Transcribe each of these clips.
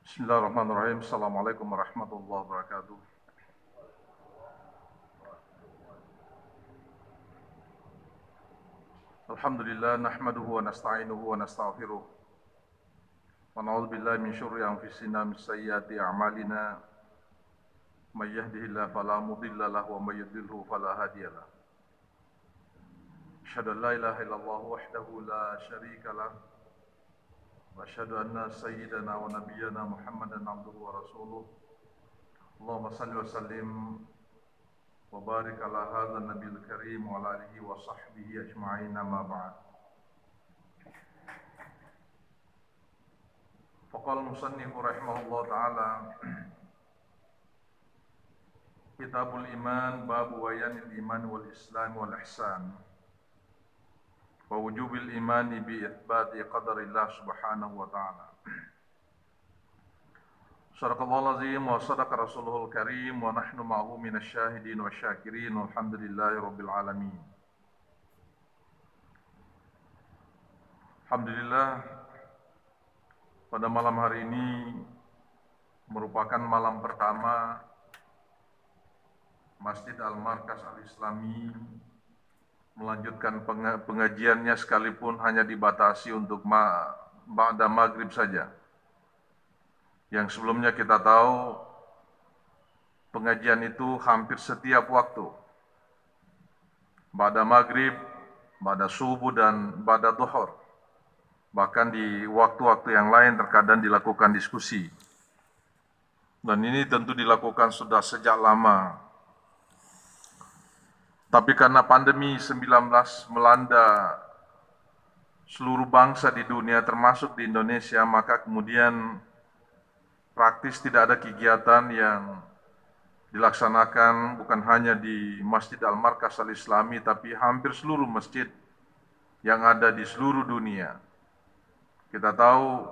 Bismillahirrahmanirrahim. Assalamualaikum warahmatullahi wabarakatuh. Alhamdulillah nahmaduhu wa nasta'inuhu wa nastaghfiruh. Wa na'udzu billahi min syurri anfusina min sayyiati a'malina. May yahdihillahu fala mudilla lahu wa may yudlilhu fala hadiya lahu. Asyhadu an la ilaha illallah wahdahu la syarika lah. Wa asyhadu anna sayyidana wa nabiyyana Muhammadan abduhu wa rasuluh. Allahumma salli wa sallim wa barik ala hadzal nabiyil karim wa ala alihi wa sahbihi ajma'in, amma ba'd. Faqala musannif rahimahullah ta'ala, Kitabul Iman babu bayanil iman wal islam wal ihsan wa wujubil imani bi itsbati qadarillah subhanahu wa ta'ala. Sadaqallahul azim wa sadaqa rasuluhul karim wa nahnu ma'ahu minasy syahidin wa syakirin walhamdulillahi rabbil alamin. Alhamdulillah, pada malam hari ini merupakan malam pertama Masjid Al-Markaz Al-Islami melanjutkan pengajiannya sekalipun hanya dibatasi untuk ba'da maghrib saja. Yang sebelumnya kita tahu pengajian itu hampir setiap waktu. Ba'da maghrib, ba'da subuh, dan ba'da duhur. Bahkan di waktu-waktu yang lain terkadang dilakukan diskusi. Dan ini tentu dilakukan sudah sejak lama. Tapi karena pandemi 19 melanda seluruh bangsa di dunia termasuk di Indonesia, maka kemudian praktis tidak ada kegiatan yang dilaksanakan bukan hanya di Masjid Al-Markaz Al-Islami, tapi hampir seluruh masjid yang ada di seluruh dunia. Kita tahu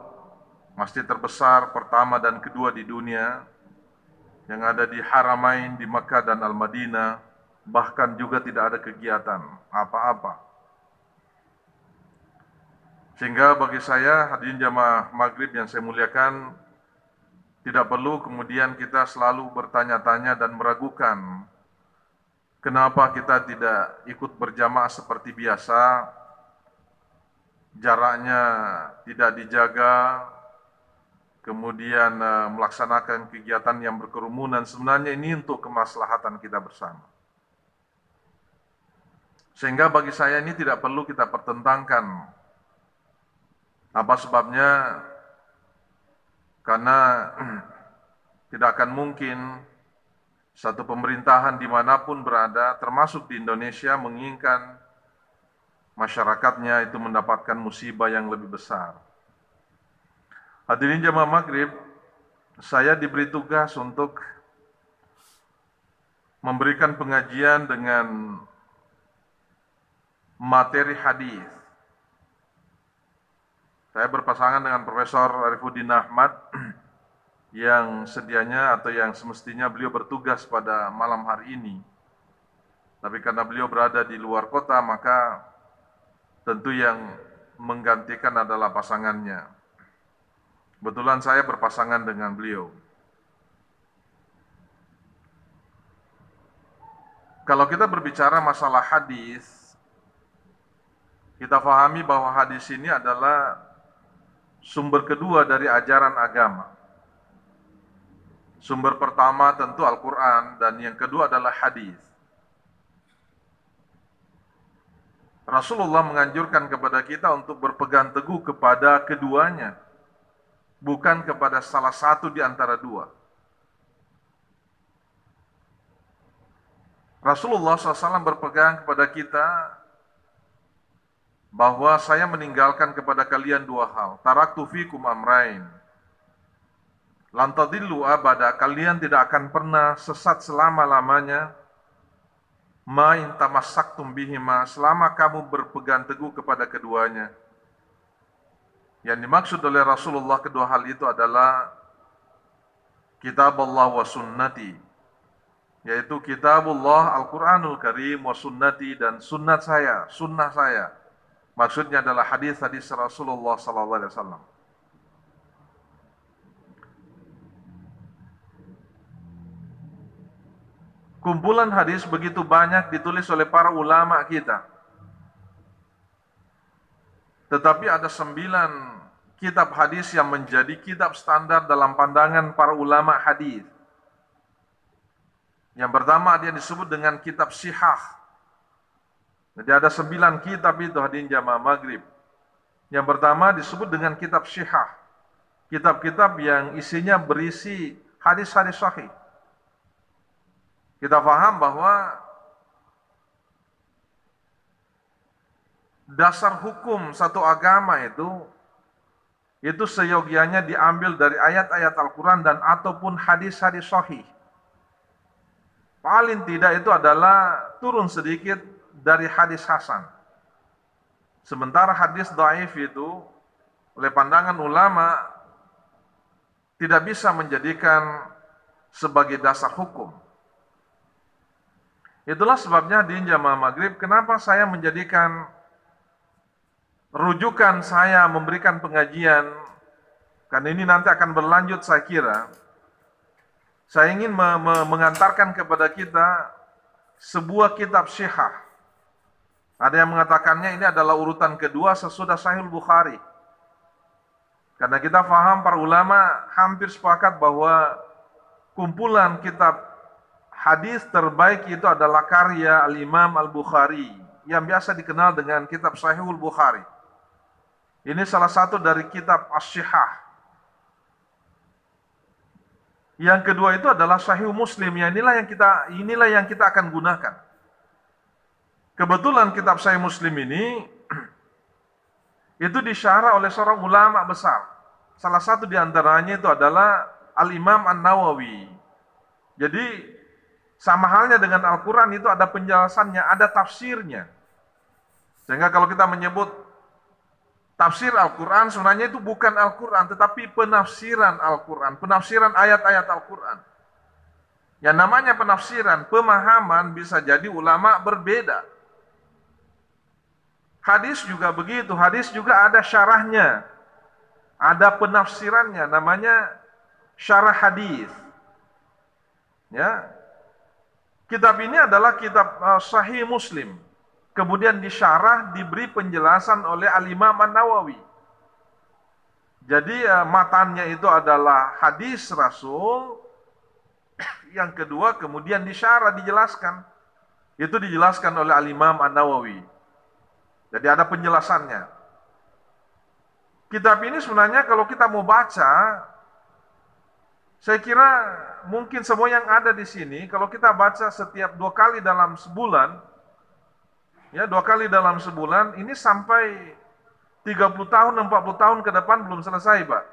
masjid terbesar pertama dan kedua di dunia yang ada di Haramain di Makkah dan Al-Madinah, bahkan juga tidak ada kegiatan apa-apa. Sehingga bagi saya, hadirin jamaah maghrib yang saya muliakan, tidak perlu kemudian kita selalu bertanya-tanya dan meragukan kenapa kita tidak ikut berjamaah seperti biasa, jaraknya tidak dijaga, kemudian melaksanakan kegiatan yang berkerumunan. Sebenarnya ini untuk kemaslahatan kita bersama. Sehingga bagi saya ini tidak perlu kita pertentangkan. Apa sebabnya? Karena tidak akan mungkin satu pemerintahan dimanapun berada, termasuk di Indonesia, menginginkan masyarakatnya itu mendapatkan musibah yang lebih besar. Hadirin jamaah maghrib, saya diberi tugas untuk memberikan pengajian dengan materi hadis. Saya berpasangan dengan Profesor Arifuddin Ahmad yang sedianya atau yang semestinya beliau bertugas pada malam hari ini. Tapi karena beliau berada di luar kota, maka tentu yang menggantikan adalah pasangannya. Kebetulan saya berpasangan dengan beliau. Kalau kita berbicara masalah hadis, kita pahami bahwa hadis ini adalah sumber kedua dari ajaran agama. Sumber pertama tentu Al-Quran, dan yang kedua adalah hadis. Rasulullah menganjurkan kepada kita untuk berpegang teguh kepada keduanya, bukan kepada salah satu di antara dua. Rasulullah SAW berpegang kepada kita bahwa saya meninggalkan kepada kalian dua hal. Taraktu fikum amrain. Lan tadillu abada, kalian tidak akan pernah sesat selama-lamanya. Ma in tamassaktum bihima, selama kamu berpegang teguh kepada keduanya. Yang dimaksud oleh Rasulullah kedua hal itu adalah Kitabullah wa sunnati, yaitu Kitabullah Al-Quranul Karim wa sunnati, dan sunnah saya, sunnah saya. Maksudnya adalah hadis-hadis Rasulullah SAW. kumpulan hadis begitu banyak ditulis oleh para ulama kita. Tetapi ada 9 kitab hadis yang menjadi kitab standar dalam pandangan para ulama hadis. Yang pertama dia disebut dengan kitab Sihah. Jadi ada 9 kitab itu hadirin jamaah maghrib. Yang pertama disebut dengan kitab Sihah. Kitab-kitab yang isinya berisi hadis-hadis sahih. Kita paham bahwa dasar hukum satu agama itu seyogianya diambil dari ayat-ayat Al-Quran dan ataupun hadis-hadis sahih. Paling tidak itu adalah turun sedikit dari hadis hasan. Sementara hadis dhaif itu oleh pandangan ulama tidak bisa menjadikan sebagai dasar hukum. Itulah sebabnya di jamaah maghrib, kenapa saya menjadikan rujukan saya memberikan pengajian, karena ini nanti akan berlanjut saya kira. Saya ingin mengantarkan kepada kita sebuah kitab Sihah. Ada yang mengatakannya ini adalah urutan kedua sesudah Sahih Bukhari. Karena kita paham para ulama hampir sepakat bahwa kumpulan kitab hadis terbaik itu adalah karya Al-Imam Al-Bukhari yang biasa dikenal dengan kitab Sahihul Bukhari. Ini salah satu dari kitab As-Sihah. Yang kedua itu adalah Sahih Muslim. Ya, inilah yang kita akan gunakan. Kebetulan kitab Sahih Muslim ini itu disyarah oleh seorang ulama besar. Salah satu di antaranya itu adalah Al-Imam An-Nawawi. Jadi sama halnya dengan Al-Quran itu ada penjelasannya, ada tafsirnya. Sehingga kalau kita menyebut tafsir Al-Quran, sebenarnya itu bukan Al-Quran, tetapi penafsiran Al-Quran, penafsiran ayat-ayat Al-Quran. Yang namanya penafsiran, pemahaman bisa jadi ulama berbeda. Hadis juga begitu, hadis juga ada syarahnya, ada penafsirannya, namanya syarah hadis. Ya, kitab ini adalah kitab Sahih Muslim. Kemudian disyarah, diberi penjelasan oleh Al-Imam An-Nawawi. Jadi matanya itu adalah hadis Rasul. Yang kedua kemudian disyarah, dijelaskan. Itu dijelaskan oleh Al-Imam An-Nawawi. Jadi ada penjelasannya. Kitab ini sebenarnya kalau kita mau baca, saya kira mungkin semua yang ada di sini, kalau kita baca setiap 2 kali dalam sebulan, ya 2 kali dalam sebulan, ini sampai 30 tahun, 40 tahun ke depan belum selesai, Pak.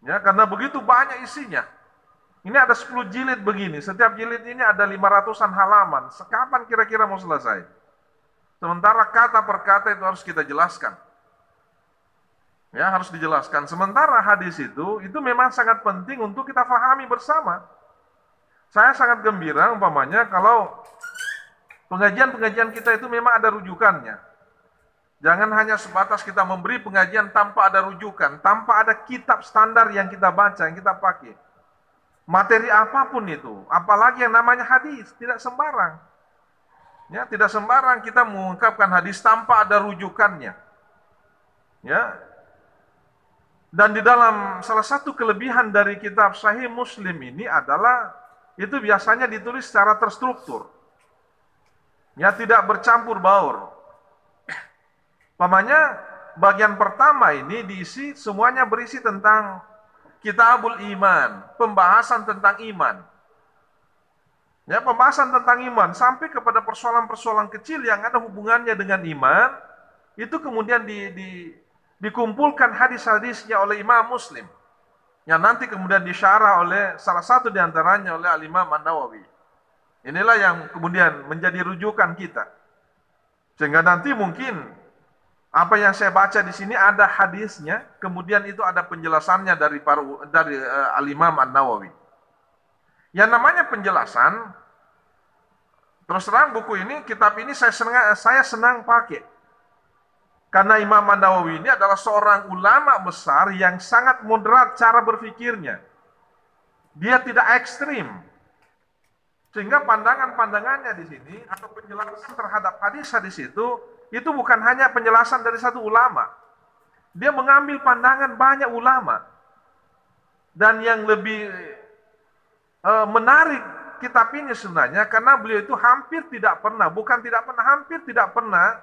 Ya, karena begitu banyak isinya. Ini ada 10 jilid begini, setiap jilid ini ada 500-an halaman. Sekapan kira-kira mau selesai? Sementara kata per kata itu harus kita jelaskan. Ya, harus dijelaskan. Sementara hadis itu memang sangat penting untuk kita fahami bersama. Saya sangat gembira umpamanya kalau pengajian-pengajian kita itu memang ada rujukannya. Jangan hanya sebatas kita memberi pengajian tanpa ada rujukan, tanpa ada kitab standar yang kita baca, yang kita pakai. Materi apapun itu, apalagi yang namanya hadis, tidak sembarang. Ya, tidak sembarang kita mengungkapkan hadis tanpa ada rujukannya. Ya. Dan di dalam salah satu kelebihan dari kitab Sahih Muslim ini adalah itu biasanya ditulis secara terstruktur. Ya, tidak bercampur baur. Pamannya bagian pertama ini diisi semuanya berisi tentang Kitabul Iman, pembahasan tentang iman. Ya, pembahasan tentang iman sampai kepada persoalan-persoalan kecil yang ada hubungannya dengan iman, itu kemudian dikumpulkan hadis-hadisnya oleh Imam Muslim, yang nanti kemudian disyarah oleh salah satu di antaranya oleh Al-Imam An-Nawawi. Inilah yang kemudian menjadi rujukan kita. Sehingga nanti mungkin apa yang saya baca di sini ada hadisnya, kemudian itu ada penjelasannya dari Al-Imam An-Nawawi. Yang namanya penjelasan, terus terang buku ini, kitab ini saya senang pakai. Karena Imam An-Nawawi ini adalah seorang ulama besar yang sangat moderat cara berpikirnya. Dia tidak ekstrim. Sehingga pandangan-pandangannya di sini atau penjelasan terhadap hadis-hadis itu bukan hanya penjelasan dari satu ulama. Dia mengambil pandangan banyak ulama. Dan yang lebih menarik kitab ini sebenarnya karena beliau itu hampir tidak pernah, bukan tidak pernah, hampir tidak pernah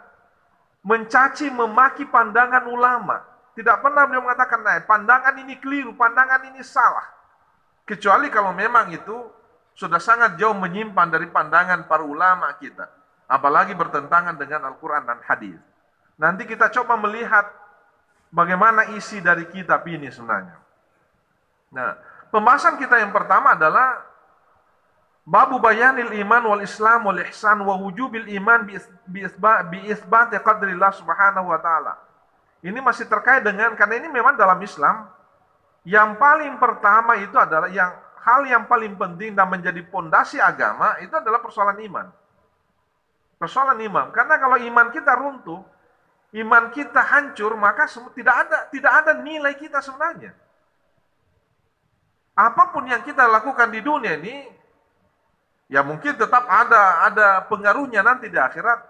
mencaci memaki pandangan ulama. Tidak pernah beliau mengatakan, nah, pandangan ini keliru, pandangan ini salah. Kecuali kalau memang itu sudah sangat jauh menyimpan dari pandangan para ulama kita. Apalagi bertentangan dengan Al-Quran dan hadis. Nanti kita coba melihat bagaimana isi dari kitab ini sebenarnya. Nah, pembahasan kita yang pertama adalah Babu bayanil iman wal islam wal ihsan wa wujubil iman bi isbati qadrillah subhanahu wa ta'ala. Ini masih terkait dengan, karena ini memang dalam Islam yang paling pertama itu adalah hal yang paling penting dan menjadi pondasi agama itu adalah persoalan iman. Persoalan iman. Karena kalau iman kita runtuh, iman kita hancur, maka tidak ada nilai kita sebenarnya. Apapun yang kita lakukan di dunia ini, ya mungkin tetap ada pengaruhnya nanti di akhirat,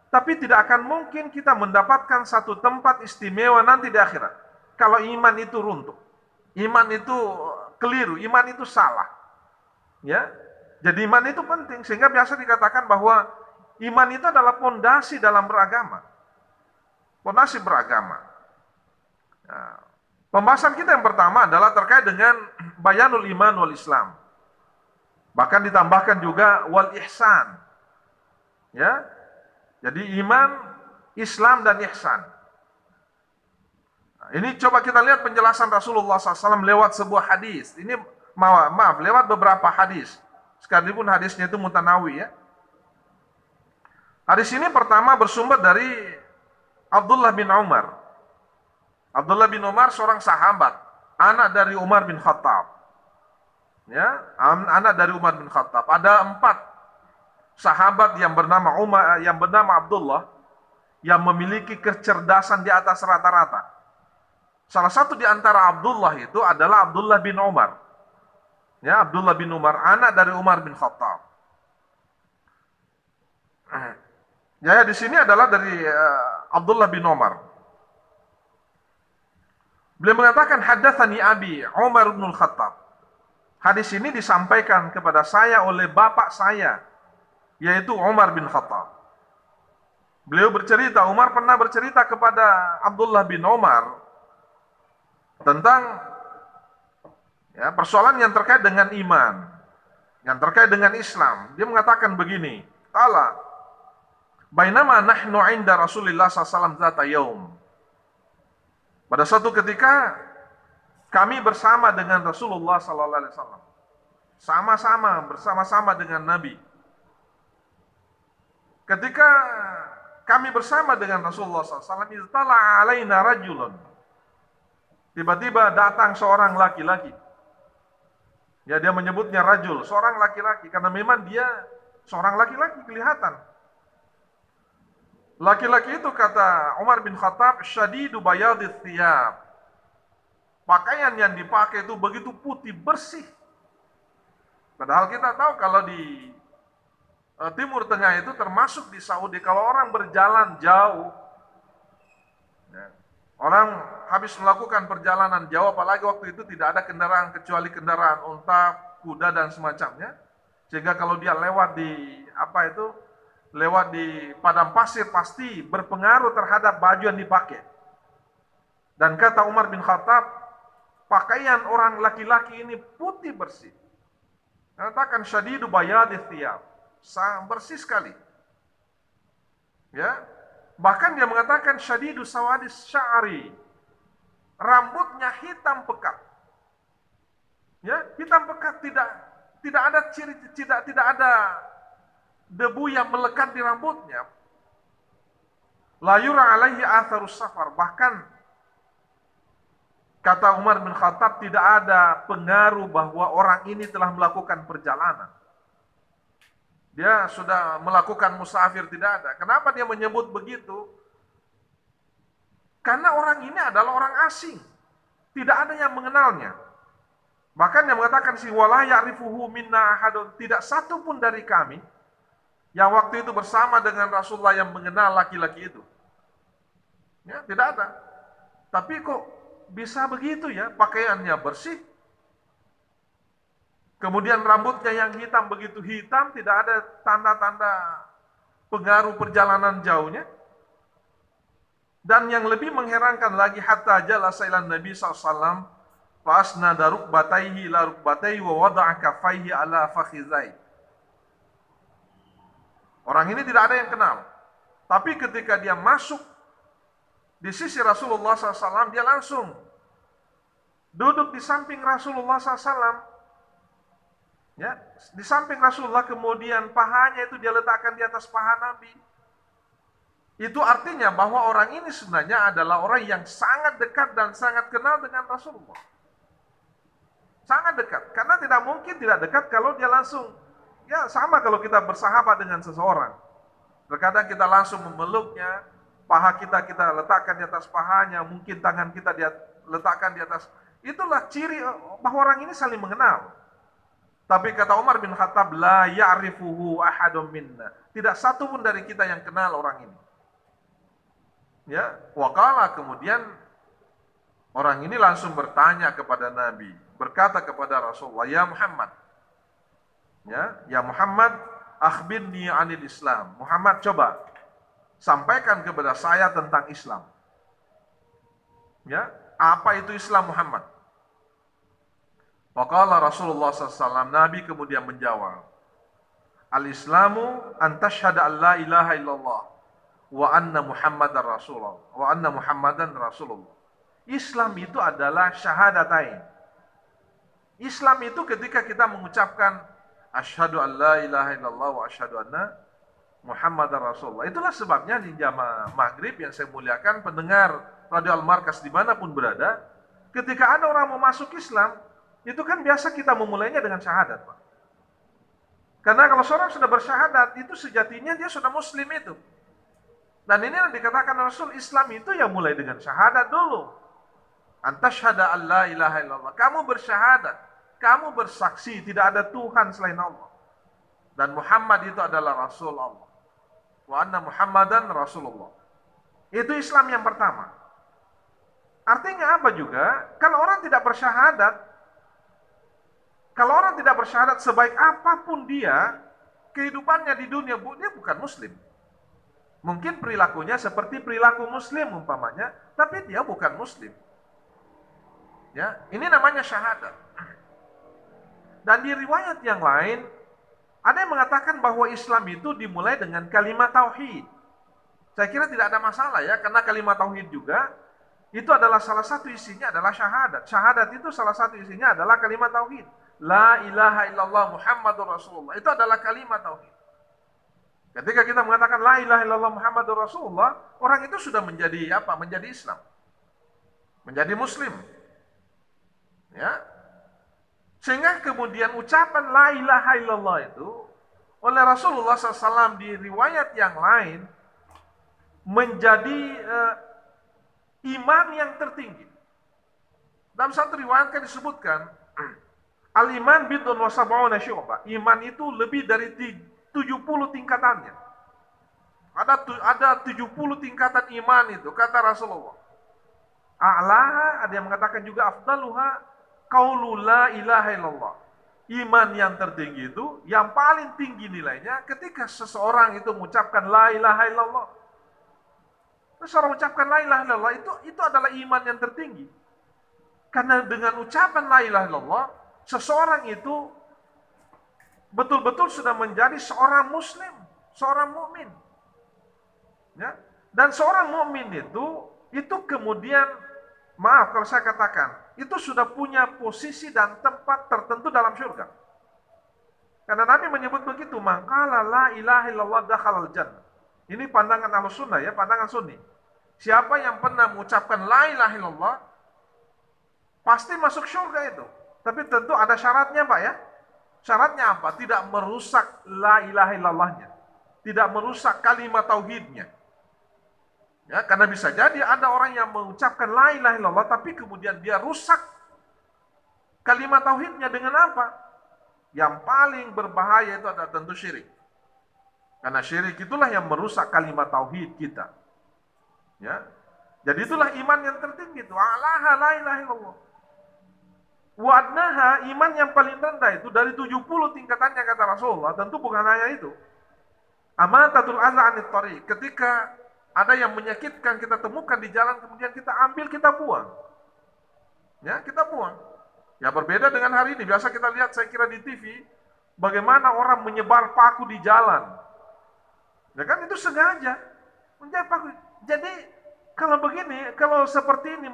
tapi tidak akan mungkin kita mendapatkan satu tempat istimewa nanti di akhirat. Kalau iman itu runtuh, iman itu keliru, iman itu salah. Ya, jadi iman itu penting, sehingga biasa dikatakan bahwa iman itu adalah pondasi dalam beragama. Pondasi beragama. Nah, pembahasan kita yang pertama adalah terkait dengan bayanul iman wal Islam. Bahkan ditambahkan juga wal ihsan. Ya. Jadi iman, Islam dan ihsan. Nah, ini coba kita lihat penjelasan Rasulullah SAW lewat sebuah hadis. Ini maaf, lewat beberapa hadis. Sekalipun hadisnya itu mutanawi ya. Hadis ini pertama bersumber dari Abdullah bin Umar. Abdullah bin Umar seorang sahabat, anak dari Umar bin Khattab. Ya, anak dari Umar bin Khattab. Ada 4 sahabat yang bernama Abdullah yang memiliki kecerdasan di atas rata-rata. Salah satu di antara Abdullah itu adalah Abdullah bin Umar. Ya, Abdullah bin Umar, anak dari Umar bin Khattab. Ya, di sini adalah dari Abdullah bin Umar. Beliau mengatakan, haddatsani abi Umar bin Khattab. Hadis ini disampaikan kepada saya oleh bapak saya, yaitu Umar bin Khattab. Beliau bercerita, Umar pernah bercerita kepada Abdullah bin Umar tentang ya, persoalan yang terkait dengan iman, yang terkait dengan Islam. Dia mengatakan begini, qala bainama nahnu 'inda Rasulillah sallallahu alaihi wasallam zata yaum. Pada suatu ketika kami bersama dengan Rasulullah sallallahu alaihi wasallam. Bersama-sama dengan Nabi. Ketika kami bersama dengan Rasulullah SAW, iztala alaina rajulun. Tiba-tiba datang seorang laki-laki. Ya, dia menyebutnya rajul, seorang laki-laki, karena memang dia seorang laki-laki kelihatan. Laki-laki itu kata Umar bin Khattab, syadidu bayadith thiyab. Pakaian yang dipakai itu begitu putih, bersih. Padahal kita tahu kalau di Timur Tengah itu termasuk di Saudi, kalau orang berjalan jauh, ya, orang habis melakukan perjalanan jauh, apalagi waktu itu tidak ada kendaraan kecuali kendaraan unta, kuda dan semacamnya, sehingga kalau dia lewat di padang pasir pasti berpengaruh terhadap baju yang dipakai. Dan kata Umar bin Khattab, pakaian orang laki-laki ini putih bersih. Katakan syadidu bayadith thiyab, bersih sekali. Ya. Bahkan dia mengatakan syadidu sawadis sya'ri. Rambutnya hitam pekat. Ya, hitam pekat, tidak ada ciri, tidak ada debu yang melekat di rambutnya. La yura alaihi atharus safar. Bahkan kata Umar bin Khattab, tidak ada pengaruh bahwa orang ini telah melakukan perjalanan. Dia sudah melakukan musafir, tidak ada. Kenapa dia menyebut begitu? Karena orang ini adalah orang asing. Tidak ada yang mengenalnya. Bahkan yang mengatakan si wala ya'rifuhu minna ahadun, tidak satu pun dari kami yang waktu itu bersama dengan Rasulullah yang mengenal laki-laki itu. Ya, tidak ada. Tapi kok bisa begitu ya, pakaiannya bersih, kemudian rambutnya yang hitam begitu hitam, tidak ada tanda-tanda pengaruh perjalanan jauhnya. Dan yang lebih mengherankan lagi, hatta jalasa ila Nabi SAW, fasnada rukbatayhi ila rukbatayhi wa wada'a kaffayhi ala fakhizai. Orang ini tidak ada yang kenal. Tapi ketika dia masuk di sisi Rasulullah SAW, dia langsung duduk di samping Rasulullah SAW. Ya, di samping Rasulullah, kemudian pahanya itu dia letakkan di atas paha Nabi. Itu artinya bahwa orang ini sebenarnya adalah orang yang sangat dekat dan sangat kenal dengan Rasulullah. Sangat dekat. Karena tidak mungkin tidak dekat kalau dia langsung, ya sama kalau kita bersahabat dengan seseorang. Terkadang kita langsung memeluknya, paha kita letakkan di atas pahanya, mungkin tangan kita dia letakkan di atas. Itulah ciri bahwa orang ini saling mengenal. Tapi kata Umar bin Khattab, la ya'rifuhu ahadun minna. Tidak satu pun dari kita yang kenal orang ini. Ya, waqala, kemudian orang ini langsung bertanya kepada Nabi, berkata kepada Rasulullah, ya Muhammad, ya Muhammad, akhbirni anil Islam. Muhammad, coba sampaikan kepada saya tentang Islam. Ya, apa itu Islam Muhammad? Waqala Rasulullah SAW, Nabi kemudian menjawab, al-Islamu an tashhada an la ilaha illallah wa anna Muhammadan Rasulullah. Wa anna Muhammadan Rasulullah. Islam itu adalah syahadatain. Islam itu ketika kita mengucapkan asyhadu an la ilaha illallah wa asyhadu anna Muhammadan Rasulullah. Itulah sebabnya di jamaah maghrib yang saya muliakan, pendengar Radio Al-Markas dimanapun berada, ketika ada orang mau masuk Islam, itu kan biasa kita memulainya dengan syahadat, Pak. Karena kalau seorang sudah bersyahadat, itu sejatinya dia sudah muslim itu. Dan ini yang dikatakan Rasul, Islam itu ya mulai dengan syahadat dulu. Antasyhada an la ilaha illallah. Kamu bersyahadat, kamu bersaksi tidak ada Tuhan selain Allah. Dan Muhammad itu adalah Rasul Allah. Wa anna Muhammadan Rasulullah. Itu Islam yang pertama. Artinya apa juga? Kalau orang tidak bersyahadat, sebaik apapun dia, kehidupannya di dunia, dia bukan muslim. Mungkin perilakunya seperti perilaku muslim umpamanya, tapi dia bukan muslim. Ya, ini namanya syahadat. Dan di riwayat yang lain, ada yang mengatakan bahwa Islam itu dimulai dengan kalimat tauhid. Saya kira tidak ada masalah ya, karena kalimat tauhid juga itu adalah salah satu isinya adalah syahadat. Syahadat itu salah satu isinya adalah kalimat tauhid. La ilaha illallah Muhammadur Rasulullah. Itu adalah kalimat tauhid. Ketika kita mengatakan la ilaha illallah Muhammadur Rasulullah, orang itu sudah menjadi apa? Menjadi Islam. Menjadi muslim. Ya. Sehingga kemudian ucapan la ilaha illallah itu oleh Rasulullah SAW di riwayat yang lain menjadi iman yang tertinggi. Dalam satu riwayat kan disebutkan al-iman bid'un wa sab'una syu'bah. Iman itu lebih dari 70 tingkatannya. Ada 70 tingkatan iman itu, kata Rasulullah. A'laha, ada yang mengatakan juga afdaluha qaulu la ilaha illallah. Iman yang tertinggi itu, yang paling tinggi nilainya ketika seseorang itu mengucapkan la ilaha illallah. Seseorang mengucapkan la ilaha illallah itu adalah iman yang tertinggi. Karena dengan ucapan la ilaha illallah, seseorang itu betul-betul sudah menjadi seorang muslim, seorang mukmin. Ya. Dan seorang mukmin itu kemudian, maaf kalau saya katakan, itu sudah punya posisi dan tempat tertentu dalam surga. Karena Nabi menyebut begitu, maqala la ilaha illallah dakhalal jannah. Ini pandangan Ahlussunnah ya, pandangan Sunni. Siapa yang pernah mengucapkan la ilaha illallah pasti masuk surga itu. Tapi tentu ada syaratnya, Pak ya. Syaratnya apa? Tidak merusak la ilaha illallahnya. Tidak merusak kalimat tauhidnya. Ya, karena bisa jadi ada orang yang mengucapkan la ilaha illallah tapi kemudian dia rusak kalimat tauhidnya dengan apa? Yang paling berbahaya itu adalah tentu syirik. Karena syirik itulah yang merusak kalimat tauhid kita. Ya. Jadi itulah iman yang tertinggi itu. A'laha la ilaha illallah. Wa adnaha, iman yang paling rendah itu dari 70 tingkatannya kata Rasulullah, tentu bukan hanya itu. Amatatul adza 'anit thariq. Ketika ada yang menyakitkan kita temukan di jalan, kemudian kita ambil, kita buang. Ya, kita buang. Ya berbeda dengan hari ini. Biasa kita lihat, saya kira di TV, bagaimana orang menyebar paku di jalan. Ya kan itu sengaja menyebar paku. Jadi kalau begini, kalau seperti ini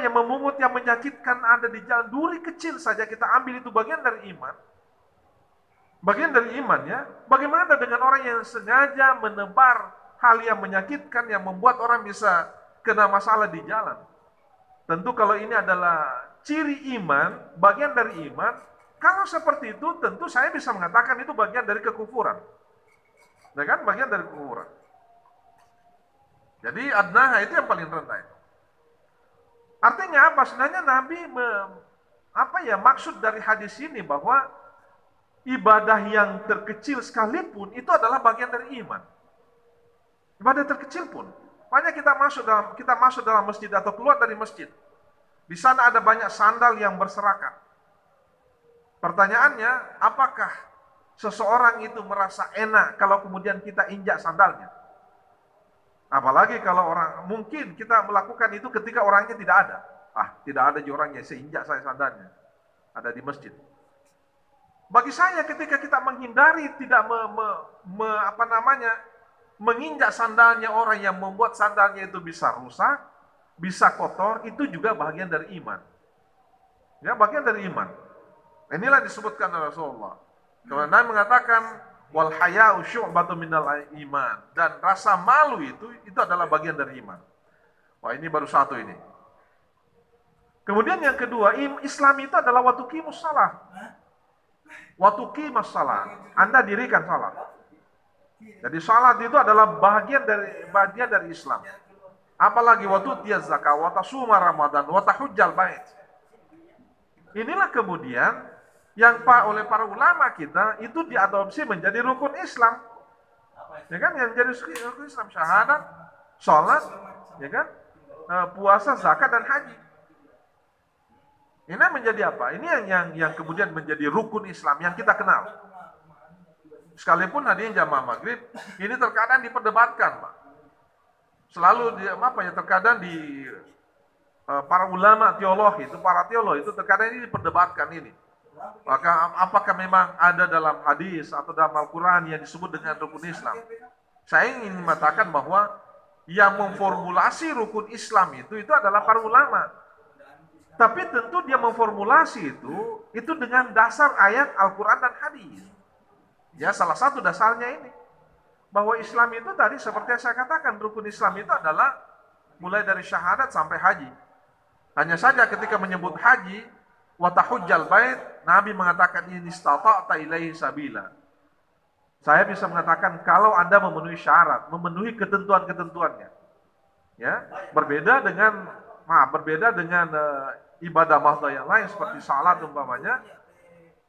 memungut yang menyakitkan ada di jalan, duri kecil saja kita ambil, itu bagian dari iman. Bagian dari iman ya. Bagaimana dengan orang yang sengaja menebar hal yang menyakitkan yang membuat orang bisa kena masalah di jalan. Tentu kalau ini adalah ciri iman, bagian dari iman, kalau seperti itu tentu saya bisa mengatakan itu bagian dari kekufuran. Ya kan? Bagian dari kekufuran. Jadi adnaha itu yang paling rendah itu. Artinya apa? Sebenarnya Nabi maksud dari hadis ini bahwa ibadah yang terkecil sekalipun itu adalah bagian dari iman. Ibadah terkecil pun. Makanya kita masuk dalam masjid atau keluar dari masjid. Di sana ada banyak sandal yang berserakan. Pertanyaannya, apakah seseorang itu merasa enak kalau kemudian kita injak sandalnya? Apalagi kalau mungkin kita melakukan itu ketika orangnya tidak ada. Tidak ada orangnya, seinjak saya sandalnya. Ada di masjid. Bagi saya ketika kita menghindari tidak menginjak sandalnya orang yang membuat sandalnya itu bisa rusak, bisa kotor, itu juga bagian dari iman. Ya, bagian dari iman. Inilah disebutkan oleh Rasulullah. Kalau Nabi mengatakan wal haya'u syu'batun minal iman, dan rasa malu itu adalah bagian dari iman. Wah, ini baru satu ini. Kemudian yang kedua, Islam itu adalah wa tuqimus shalah. Wa tuqimus shalah. Anda dirikan salat. Jadi salat itu adalah bagian dari Islam. Apalagi wa tu'tiyaz zakah, wa tasuma Ramadan, wa tahujjal bait. Inilah kemudian yang oleh para ulama kita itu diadopsi menjadi rukun Islam. Ya kan, yang jadi rukun Islam, syahadat, salat, ya kan? Puasa, zakat dan haji. Ini menjadi apa? Ini yang kemudian menjadi rukun Islam yang kita kenal. Sekalipun hadirin jamaah maghrib, ini terkadang diperdebatkan, Pak. Selalu terkadang di para ulama teologi itu terkadang ini diperdebatkan ini. Maka apakah memang ada dalam hadis atau dalam Al-Quran yang disebut dengan rukun Islam? Saya ingin mengatakan bahwa yang memformulasi rukun Islam itu adalah para ulama. Tapi tentu dia memformulasi itu dengan dasar ayat Al-Quran dan hadis. Ya, salah satu dasarnya ini. Bahwa Islam itu tadi seperti yang saya katakan, rukun Islam itu adalah mulai dari syahadat sampai haji. Hanya saja ketika menyebut haji, wa tahujjal bait, Nabi mengatakan ini istata'ta ilaihi sabila. Saya bisa mengatakan kalau Anda memenuhi syarat, memenuhi ketentuan-ketentuannya. Ya, berbeda dengan ibadah mahdoh yang lain seperti salat umpamanya.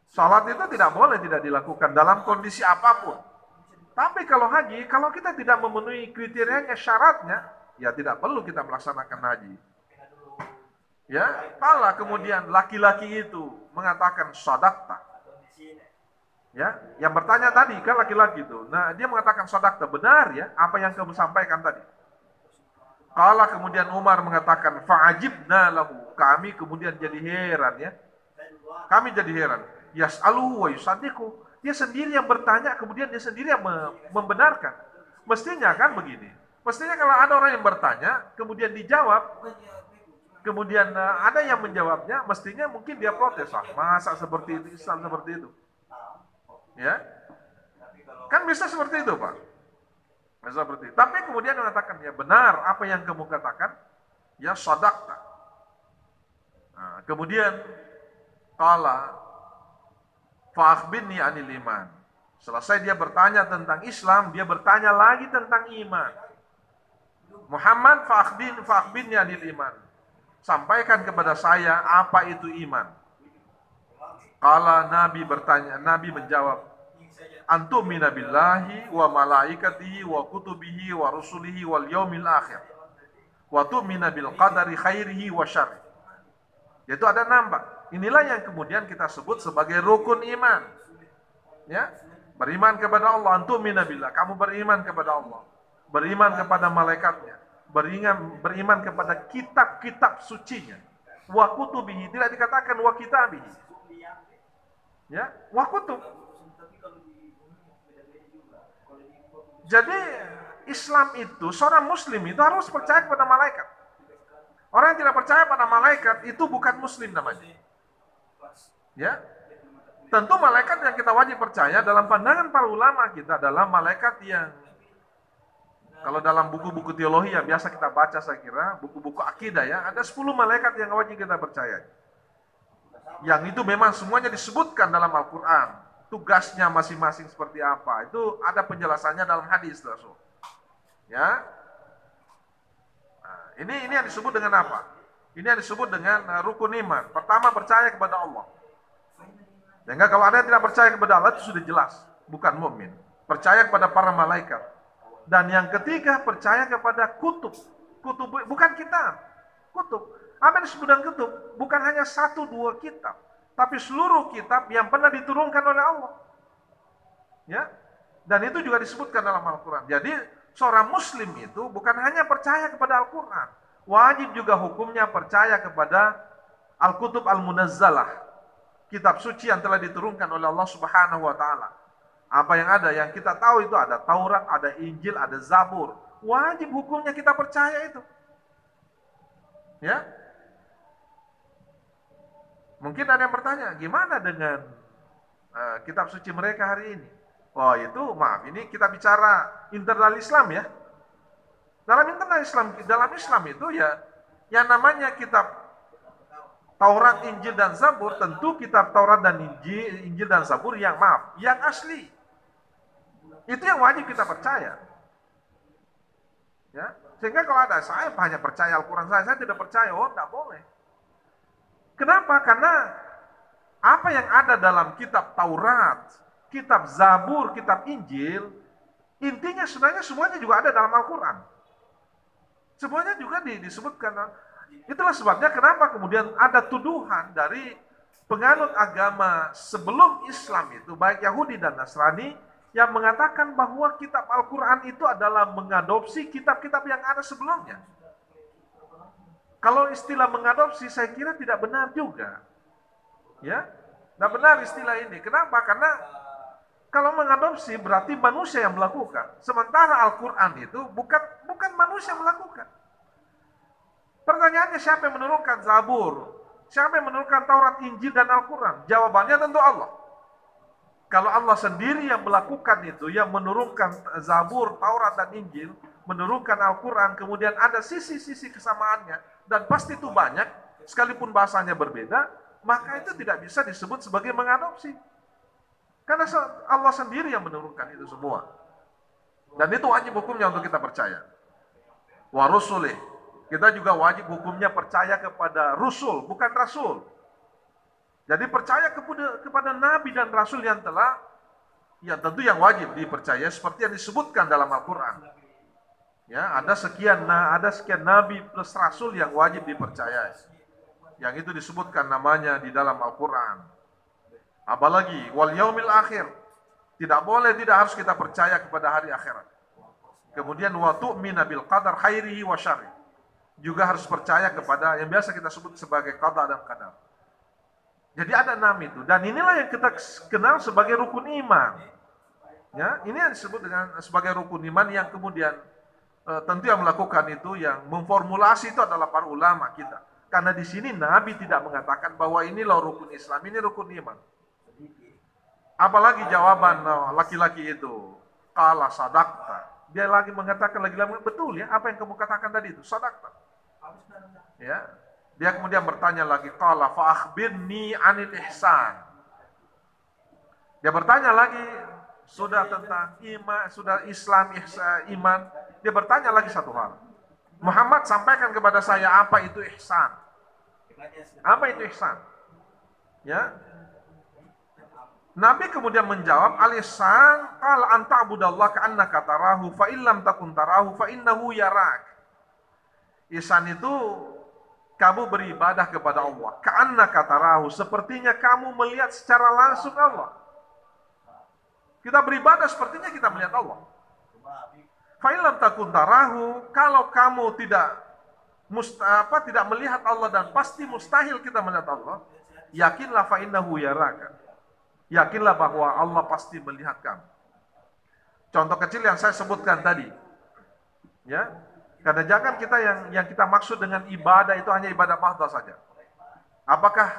Salat itu tidak boleh tidak dilakukan dalam kondisi apapun. Tapi kalau haji, kalau kita tidak memenuhi kriterianya, syaratnya, ya tidak perlu kita melaksanakan haji. Ya, kalau kemudian laki-laki itu mengatakan sadaqta. Ya, yang bertanya tadi kan laki-laki itu. Nah, dia mengatakan sadaqta, benar ya apa yang kamu sampaikan tadi. Kalau kemudian Umar mengatakan fa'ajibna lahu, kami kemudian jadi heran ya. Kami jadi heran. Yas'aluhu wa yusaddiqu. Dia sendiri yang bertanya, kemudian dia sendiri yang membenarkan. Mestinya kan begini. Mestinya kalau ada orang yang bertanya, kemudian dijawab, kemudian ada yang menjawabnya, mestinya mungkin dia protes, masa seperti itu, Islam seperti itu. Ya, kan bisa seperti itu, Pak. Bisa seperti itu. Tapi kemudian mengatakan, ya benar apa yang kamu katakan, ya sadaqta. Nah, kemudian qala fa'akhbirni anil iman. Selesai dia bertanya tentang Islam, dia bertanya lagi tentang iman. Muhammad fa'akhbirni anil iman. Sampaikan kepada saya apa itu iman. Kala Nabi bertanya, Nabi menjawab, antumina billahi wa malaikatihi wa kutubihi wa rusulihi wal yaumil akhir wa tu'mina bil qadari khairihi wa syarri. Yaitu ada nambah. Inilah yang kemudian kita sebut sebagai rukun iman. Ya, beriman kepada Allah, antumina billah, kamu beriman kepada Allah, beriman kepada malaikatnya, beriman kepada kitab-kitab sucinya, wa kutubihi, tidak dikatakan wa kitabihi, ya, wa kutub. Jadi Islam itu, seorang muslim itu harus percaya kepada malaikat. Orang yang tidak percaya pada malaikat itu bukan muslim namanya. Ya, tentu malaikat yang kita wajib percaya dalam pandangan para ulama kita adalah malaikat yang, kalau dalam buku-buku teologi yang biasa kita baca, saya kira buku-buku akidah ya, ada 10 malaikat yang wajib kita percaya. Yang itu memang semuanya disebutkan dalam Al-Quran. Tugasnya masing-masing seperti apa, itu ada penjelasannya dalam hadis Rasul. Ya, nah, ini yang disebut dengan apa? Ini yang disebut dengan rukun iman. Pertama, percaya kepada Allah. Sehingga kalau ada yang tidak percaya kepada Allah itu sudah jelas bukan mukmin. Percaya kepada para malaikat. Dan yang ketiga, percaya kepada kutub. Kutub bukan kitab, kutub. Apa yang disebut dengan kutub? Bukan hanya 1-2 kitab, tapi seluruh kitab yang pernah diturunkan oleh Allah. Ya, dan itu juga disebutkan dalam Al-Quran. Jadi seorang muslim itu bukan hanya percaya kepada Al-Quran, wajib juga hukumnya percaya kepada Al-Kutub Al-Munazzalah, kitab suci yang telah diturunkan oleh Allah Subhanahu wa taala. Apa yang ada, yang kita tahu itu ada Taurat, ada Injil, ada Zabur. Wajib hukumnya kita percaya itu. Ya. Mungkin ada yang bertanya, gimana dengan kitab suci mereka hari ini? Oh itu, maaf, ini kita bicara internal Islam ya. Dalam Islam itu ya, yang namanya kitab Taurat, Injil, dan Zabur, tentu kitab Taurat dan Injil dan Zabur yang yang asli. Itu yang wajib kita percaya. Ya, sehingga kalau ada saya hanya percaya Al-Quran saya tidak percaya, oh tidak boleh. Kenapa? Karena apa yang ada dalam kitab Taurat, kitab Zabur, kitab Injil, intinya sebenarnya semuanya juga ada dalam Al-Quran. Semuanya juga disebutkan. Itulah sebabnya kenapa kemudian ada tuduhan dari penganut agama sebelum Islam itu, baik Yahudi dan Nasrani, yang mengatakan bahwa kitab Al-Quran itu adalah mengadopsi kitab-kitab yang ada sebelumnya. Kalau istilah mengadopsi saya kira tidak benar juga. Ya, tidak benar istilah ini. Kenapa? Karena kalau mengadopsi berarti manusia yang melakukan. Sementara Al-Quran itu bukan manusia yang melakukan. Pertanyaannya, siapa yang menurunkan Zabur? Siapa yang menurunkan Taurat, Injil, dan Al-Quran? Jawabannya tentu Allah. Kalau Allah sendiri yang melakukan itu, yang menurunkan Zabur, Taurat, dan Injil, menurunkan Al-Quran, kemudian ada sisi-sisi kesamaannya, dan pasti itu banyak, sekalipun bahasanya berbeda, maka itu tidak bisa disebut sebagai mengadopsi. Karena Allah sendiri yang menurunkan itu semua. Dan itu wajib hukumnya untuk kita percaya. Wa rusulih. Kita juga wajib hukumnya percaya kepada Rasul, bukan Rasul. Jadi percaya kepada Nabi dan Rasul yang telah, ya tentu yang wajib dipercaya seperti yang disebutkan dalam Al-Quran. Ya, ada sekian Nabi plus Rasul yang wajib dipercaya. Yang itu disebutkan namanya di dalam Al-Quran. Apalagi wal yaumil akhir. Tidak boleh, tidak harus kita percaya kepada hari akhirat. Kemudian wa tu'mina bil qadar khairihi wa syarri. Juga harus percaya kepada yang biasa kita sebut sebagai qada dan qadar. Jadi ada 6 itu, dan inilah yang kita kenal sebagai rukun iman. Ya, ini yang disebut dengan sebagai rukun iman yang kemudian tentu yang melakukan itu, yang memformulasi itu adalah para ulama kita. Karena di sini Nabi tidak mengatakan bahwa inilah rukun Islam, ini rukun iman. Apalagi jawaban laki-laki itu, qala sadaqta. Dia lagi mengatakan lagi-lagi, betul ya, apa yang kamu katakan tadi itu, sadaqta. Ya, dia kemudian bertanya lagi, qala fa akhbirni 'anil ihsan. Dia bertanya lagi, sudah tentang iman, sudah Islam, ihsan, iman. Dia bertanya lagi satu hal. Muhammad, sampaikan kepada saya apa itu ihsan. Apa itu ihsan? Ya. Nabi kemudian menjawab, "Alisan qala anta abudallah ka'annaka tarahu fa illam takun tarahu fa innahu yarak." Ihsan itu kamu beribadah kepada Allah, ka'annaka tarahu, sepertinya kamu melihat secara langsung Allah. Kita beribadah sepertinya kita melihat Allah. Fa illam takun tarahu, kalau kamu tidak melihat Allah, dan pasti mustahil kita melihat Allah, yakinlah fa innahu yaraka. Yakinlah bahwa Allah pasti melihat kamu. Contoh kecil yang saya sebutkan tadi. Ya. Karena jangan kita yang kita maksud dengan ibadah itu hanya ibadah mahdhah saja. Apakah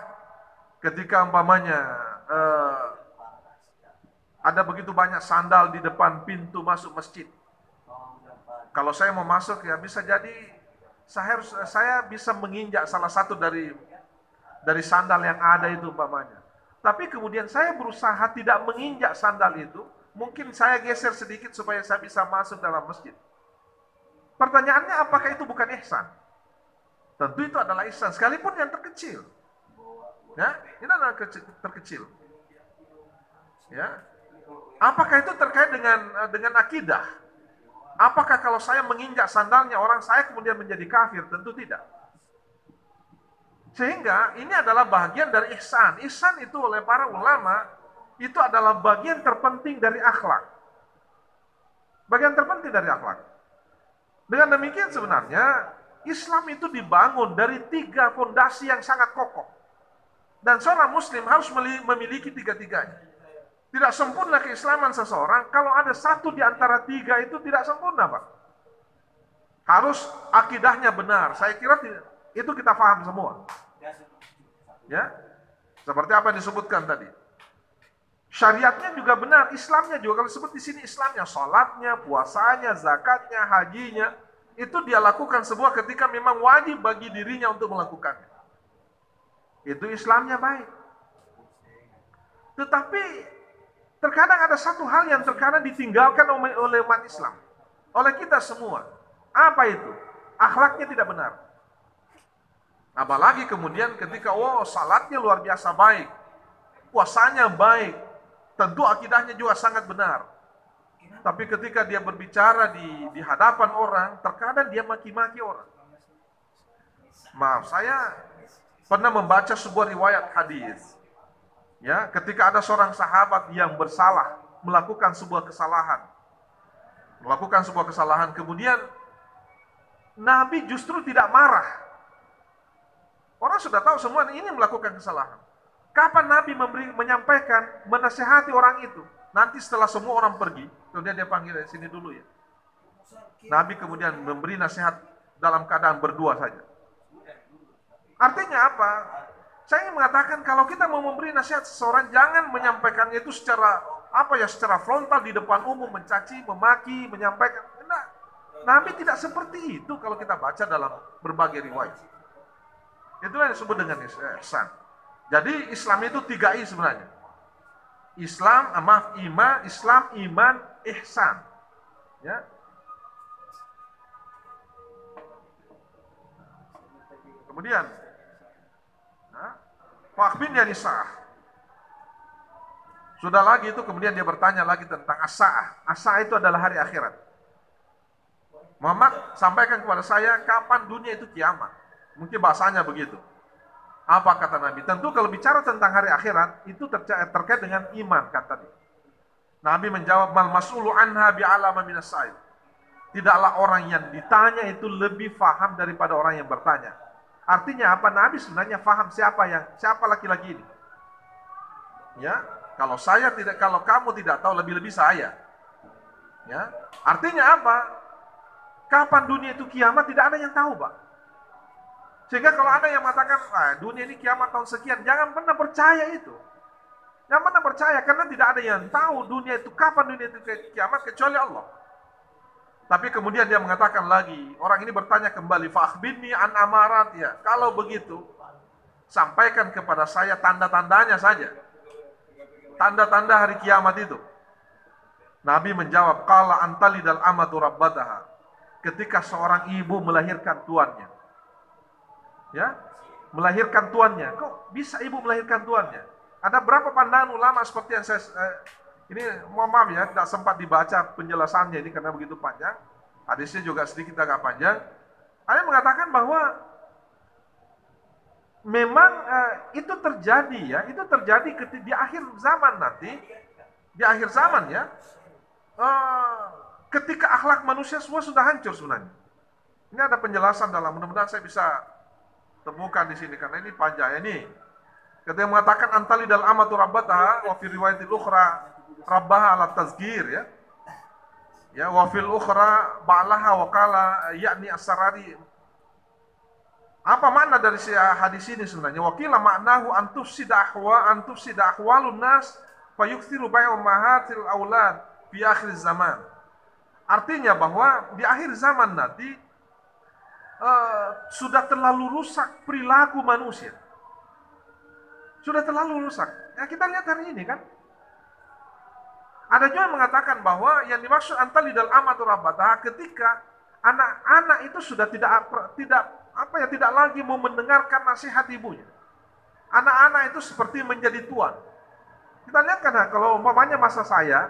ketika umpamanya ada begitu banyak sandal di depan pintu masuk masjid. Kalau saya mau masuk, ya bisa jadi saya bisa menginjak salah satu dari sandal yang ada itu umpamanya. Tapi kemudian saya berusaha tidak menginjak sandal itu, mungkin saya geser sedikit supaya saya bisa masuk dalam masjid. Pertanyaannya, apakah itu bukan ihsan? Tentu itu adalah ihsan, sekalipun yang terkecil. Ya, ini adalah terkecil. Ya. Apakah itu terkait dengan akidah? Apakah kalau saya menginjak sandalnya orang, saya kemudian menjadi kafir? Tentu tidak. Sehingga ini adalah bagian dari ihsan. Ihsan itu oleh para ulama itu adalah bagian terpenting dari akhlak. Bagian terpenting dari akhlak. Dengan demikian sebenarnya Islam itu dibangun dari 3 fondasi yang sangat kokoh. Dan seorang muslim harus memiliki 3-tiganya. Tidak sempurna keislaman seseorang kalau ada satu di antara 3 itu tidak sempurna, Pak. Harus akidahnya benar. Saya kira itu kita paham semua. Ya, seperti apa yang disebutkan tadi. Syariatnya juga benar, Islamnya juga. Kalau disebut di sini Islamnya, salatnya, puasanya, zakatnya, hajinya, itu dia lakukan semua ketika memang wajib bagi dirinya untuk melakukannya. Itu Islamnya baik. Tetapi terkadang ada satu hal yang terkadang ditinggalkan oleh umat Islam, oleh kita semua. Apa itu? Akhlaknya tidak benar. Apalagi kemudian ketika salatnya luar biasa baik, puasanya baik, tentu akidahnya juga sangat benar. Tapi ketika dia berbicara di hadapan orang, terkadang dia maki-maki orang. Maaf, saya pernah membaca sebuah riwayat hadis. Ya, ketika ada seorang sahabat yang bersalah, melakukan sebuah kesalahan, kemudian Nabi justru tidak marah. Orang sudah tahu semua ini melakukan kesalahan. Kapan Nabi menyampaikan, menasihati orang itu? Nanti setelah semua orang pergi, kemudian dia panggil sini dulu ya. Nabi kemudian memberi nasihat dalam keadaan berdua saja. Artinya apa? Saya ingin mengatakan kalau kita mau memberi nasihat seseorang, jangan menyampaikannya itu secara frontal di depan umum, mencaci, memaki, menyampaikan. Nah, Nabi tidak seperti itu kalau kita baca dalam berbagai riwayat. Itulah yang disebut dengan ihsan. Jadi Islam itu 3 I sebenarnya. Islam, iman, ihsan. Ya. Kemudian Fakbin ya nisa'ah. Sudah lagi itu kemudian dia bertanya lagi tentang as-sa'ah. As-sa'ah itu adalah hari akhirat. Muhammad sampaikan kepada saya kapan dunia itu kiamat. Mungkin bahasanya begitu. Apa kata Nabi? Tentu kalau bicara tentang hari akhirat itu terkait dengan iman kata dia. Nabi menjawab, mal mas'ulu anha bi'alama minas sa'il. Tidaklah orang yang ditanya itu lebih faham daripada orang yang bertanya. Artinya apa? Nabi sebenarnya faham siapa laki-laki ini. Ya, kalau kamu tidak tahu, lebih-lebih saya. Ya, artinya apa? Kapan dunia itu kiamat tidak ada yang tahu, Pak. Sehingga kalau ada yang mengatakan, dunia ini kiamat tahun sekian, jangan pernah percaya itu. Jangan pernah percaya karena tidak ada yang tahu kapan dunia itu kiamat kecuali Allah. Tapi kemudian dia mengatakan lagi, orang ini bertanya kembali, fa'akhbirni an amarat ya. Kalau begitu, sampaikan kepada saya tanda-tandanya saja. Tanda-tanda hari kiamat itu. Nabi menjawab, qala antalidal amatu rabbataha. Ketika seorang ibu melahirkan tuannya. Ya, melahirkan tuannya. Kok bisa ibu melahirkan tuannya? Ada berapa pandangan ulama seperti yang saya ini, mohon maaf ya, tidak sempat dibaca penjelasannya ini karena begitu panjang. Hadisnya juga sedikit agak panjang. Ada yang mengatakan bahwa memang itu terjadi ya, itu terjadi di akhir zaman nanti, di akhir zaman ya, ketika akhlak manusia semua sudah hancur sebenarnya. Ini ada penjelasan dalam, mudah-mudahan saya bisa temukan di sini karena ini panjang. Ini ketika mengatakan antali dal amatu rabbataha wa fi riwayatil ukhra rabbaha ala tazkir ya. Ya, wa fil ukhra ba'laha wa qala yakni as-sarari. Apa makna dari hadis ini sebenarnya? Wakila maknahu antufsida ahwalun nas fayukthiru bai'u ummahatil aulad fi akhir zaman. Artinya bahwa di akhir zaman nanti sudah terlalu rusak perilaku manusia. Sudah terlalu rusak. Ya, kita lihat hari ini kan. Ada juga yang mengatakan bahwa yang dimaksud antalidal amatu rabbataha ketika anak-anak itu sudah tidak lagi mau mendengarkan nasihat ibunya. Anak-anak itu seperti menjadi tuan. Kita lihat kan kalau umpamanya masa saya,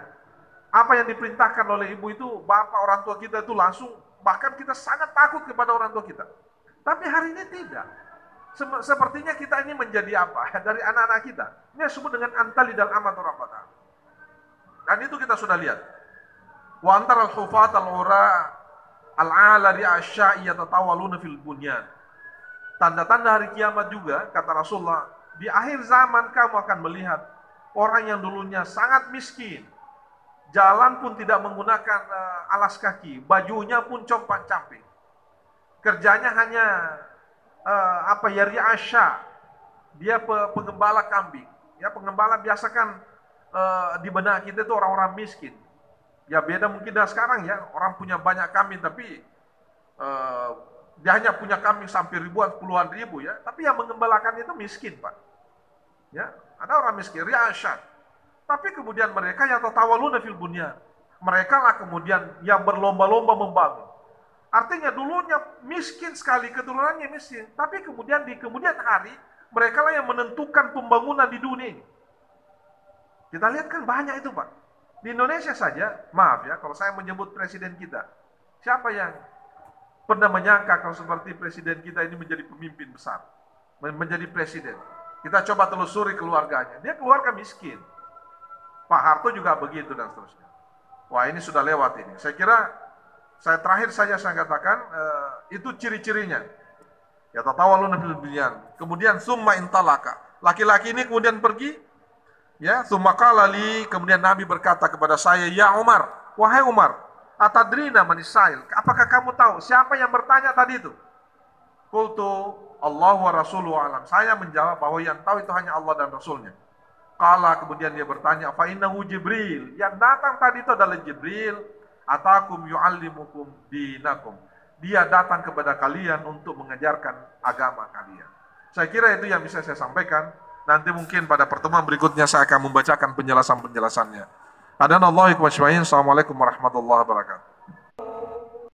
apa yang diperintahkan oleh ibu itu, bapak orang tua kita itu langsung, bahkan kita sangat takut kepada orang tua kita. Tapi hari ini tidak. Sepertinya kita ini menjadi apa? Dari anak-anak kita. Ini disebut dengan antalidal amatu rabbataha. Dan itu kita sudah lihat. Wa antar al-hufat al-ura al-ala ri'asya'i yatatawaluna fil bunyan. Tanda-tanda hari kiamat juga, kata Rasulullah, di akhir zaman kamu akan melihat orang yang dulunya sangat miskin, jalan pun tidak menggunakan alas kaki, bajunya pun compang-camping. Kerjanya hanya ri'asya. Dia pengembala kambing. Ya, pengembala biasa kan di benak kita itu orang-orang miskin. Ya beda mungkin dari sekarang ya, orang punya banyak kambing tapi dia hanya punya kambing sampai ribuan, puluhan ribu ya. Tapi yang mengembalakan itu miskin Pak. Ya, ada orang miskin, ri'asyad. Tapi kemudian mereka yang tatawaluna fil bunyan. Mereka lah kemudian yang berlomba-lomba membangun. Artinya dulunya miskin sekali, keturunannya miskin. Tapi kemudian di kemudian hari mereka lah yang menentukan pembangunan di dunia ini. Kita lihat kan banyak itu Pak. Di Indonesia saja, maaf ya, kalau saya menyebut presiden kita, siapa yang pernah menyangka kalau seperti presiden kita ini menjadi pemimpin besar, menjadi presiden? Kita coba telusuri keluarganya. Dia keluarga miskin. Pak Harto juga begitu dan seterusnya. Wah ini sudah lewat ini. Saya kira, terakhir saja saya katakan, itu ciri-cirinya. Ya tatawaluna fil bunyan. Kemudian summa intalaka. Laki-laki ini kemudian pergi. Ya, summa qala li, kemudian Nabi berkata kepada saya, ya Umar, wahai Umar, atadrina manisail, apakah kamu tahu siapa yang bertanya tadi itu? Qultu Allah wa rasuluhu alam. Saya menjawab bahwa yang tahu itu hanya Allah dan Rasulnya. Qala, kemudian dia bertanya, fa innahu Jibril, yang datang tadi itu adalah Jibril, atakum yu'allimukum dinakum. Dia datang kepada kalian untuk mengajarkan agama kalian. Saya kira itu yang bisa saya sampaikan. Nanti mungkin pada pertemuan berikutnya saya akan membacakan penjelasan-penjelasannya. Assalamualaikum warahmatullahi wabarakatuh.